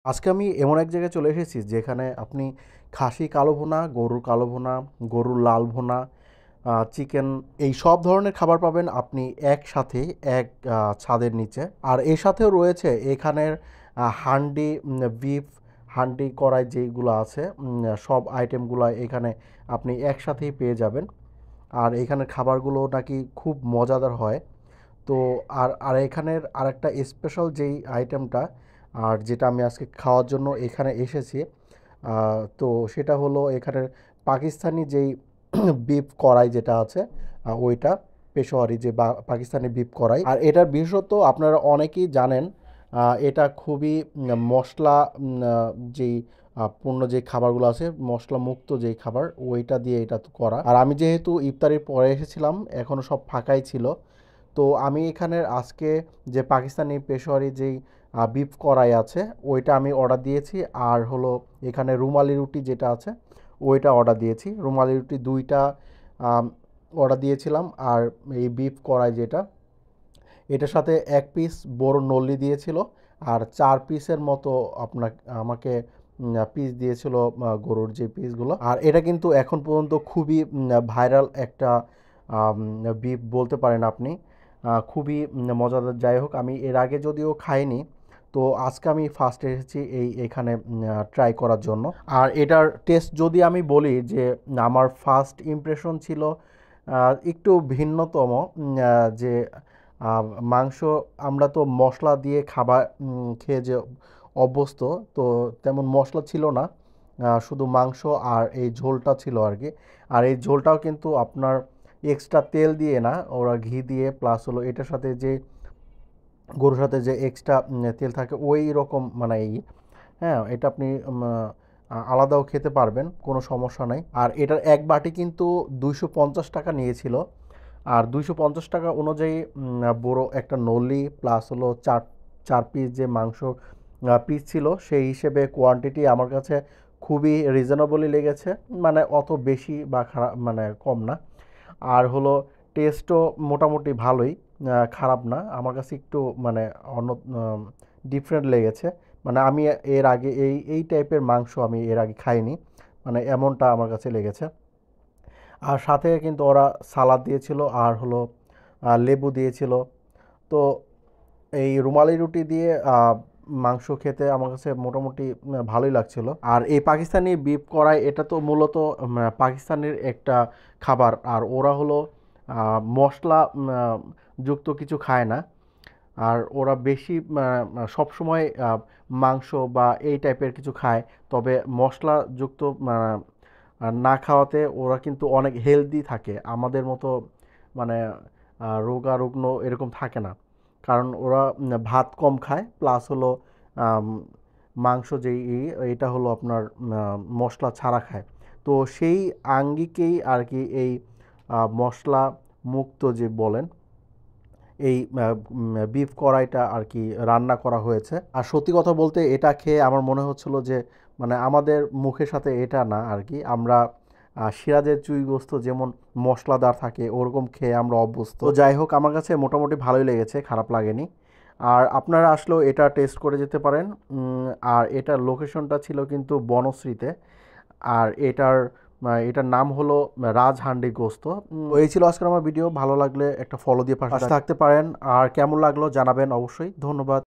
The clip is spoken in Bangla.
আজকে আমি এমন এক জায়গায় চলে এসেছি যেখানে আপনি খাসি কালো ভুনা, গরুর কালো ভুনা, গরুর লাল ভুনা, চিকেন এই সব ধরনের খাবার পাবেন আপনি একসাথে এক ছাদের নিচে। আর এর সাথেও রয়েছে এখানের হান্ডি বিফ, হান্ডি কড়াই যেইগুলো আছে সব আইটেমগুলো এখানে আপনি একসাথেই পেয়ে যাবেন। আর এখানের খাবারগুলো নাকি খুব মজাদার হয়। তো আর আর এখানের আরেকটা স্পেশাল যেই আইটেমটা আর যেটা আমি আজকে খাওয়ার জন্য এখানে এসেছি, তো সেটা হলো এখানের পাকিস্তানি যেই বিফ কড়াই যেটা আছে, ওইটা পেশোয়ারি যে পাকিস্তানি বিফ কড়াই। আর এটার বিশেষত্ব আপনারা অনেকেই জানেন, এটা খুবই মশলা যেই পূর্ণ যে খাবারগুলো আছে মশলা মুক্ত যেই খাবার ওইটা দিয়ে এটা করা। আর আমি যেহেতু ইফতারির পরে এসেছিলাম এখনও সব ফাঁকাই ছিল, তো আমি এখানের আজকে যে পাকিস্তানি পেশোয়ারি যেই বিফ কড়াই আছে ওইটা আমি অর্ডার দিয়েছি। আর হলো এখানে রুমালি রুটি যেটা আছে ওইটা অর্ডার দিয়েছি। রুমালি রুটি দুইটা অর্ডার দিয়েছিলাম। আর এই বিফ কড়াই যেটা, এটার সাথে এক পিস বড় নল্লি দিয়েছিল। আর 4 পিসের মতো আমাকে পিস দিয়েছিল, গরুর যে পিসগুলো। আর এটা কিন্তু এখন পর্যন্ত খুবই ভাইরাল একটা বিফ বলতে পারেন আপনি। খুবই মজাদার। যাই হোক, আমি এর আগে যদিও খাইনি, তো আজকে আমি ফার্স্ট এসেছি এখানে ট্রাই করার জন্য। আর এটার টেস্ট যদি আমি বলি যে আমার ফার্স্ট ইমপ্রেশন ছিল একটু ভিন্নতম। যে আহ, মাংস আমরা তো মশলা দিয়ে খাবার খেয়ে যে অভ্যস্ত, তো তেমন মশলা ছিল না, শুধু মাংস আর এই ঝোলটা ছিল আর কি। আর এই ঝোলটাও কিন্তু আপনার এক্সট্রা তেল দিয়ে না, ওরা ঘি দিয়ে প্লাস হলো এটার সাথে যে গরুর সাথে যে এক্সট্রা তেল থাকে ওই রকম মানে হ্যাঁ, এটা আপনি আলাদাও খেতে পারবেন, কোনো সমস্যা নাই। আর এটার এক বাটি কিন্তু 250 টাকা নিয়েছিল। আর 250 টাকা অনুযায়ী বড় একটা নলি প্লাস হলো চার চার পিস যে মাংস পিস ছিল, সেই হিসেবে কোয়ান্টিটি আমার কাছে খুবই রিজনেবলই লেগেছে। মানে অত বেশি বা খারাপ মানে কম না। আর হলো টেস্টও মোটামুটি ভালোই, খারাপ না। আমার কাছে একটু মানে অন্য ডিফারেন্ট লেগেছে। মানে আমি এর আগে এই টাইপের মাংস আমি এর আগে খাইনি, মানে এমনটা আমার কাছে লেগেছে। আর সাথে কিন্তু ওরা সালাদ দিয়েছিল আর হলো লেবু দিয়েছিল। তো এই রুমালি রুটি দিয়ে মাংস খেতে আমার কাছে মোটামুটি ভালোই লাগছিল। আর এই পাকিস্তানি বিফ কড়াই এটা তো মূলত পাকিস্তানের একটা খাবার। আর ওরা হলো মশলা যুক্ত কিছু খায় না। আর ওরা বেশি সবসময় মাংস বা এই টাইপের কিছু খায়, তবে মশলাযুক্ত না খাওয়াতে ওরা কিন্তু অনেক হেলদি থাকে, আমাদের মতো মানে রোগারুগ্ন এরকম থাকে না। কারণ ওরা ভাত কম খায় প্লাস হলো আম, মাংস যেই এটা হলো আপনার মশলা ছাড়া খায়। তো সেই আঙ্গিকেই আর কি এই মশলা মুক্ত যে বলেন এই বিফ কড়াইটা আর কি রান্না করা হয়েছে। আর সত্যি কথা বলতে এটা খেয়ে আমার মনে হচ্ছিল যে মানে আমাদের মুখের সাথে এটা না আর কি। আমরা সিরাজের চুই গোস্ত যেমন মশলাদার থাকে ওরকম খেয়ে আমরা অভ্যস্ত। তো যাই হোক, আমার কাছে মোটামুটি ভালোই লেগেছে, খারাপ লাগেনি। আর আপনারা আসলেও এটা টেস্ট করে যেতে পারেন। আর এটার লোকেশনটা ছিল কিন্তু বনশ্রীতে। আর এটার নাম হলো রাজহান্ডি গোস্ত। তো এই ছিল আজকের আমার ভিডিও। ভালো লাগলে একটা ফলো দিয়ে পাশে থাকতে পারেন। আর কেমন লাগলো জানাবেন অবশ্যই। ধন্যবাদ।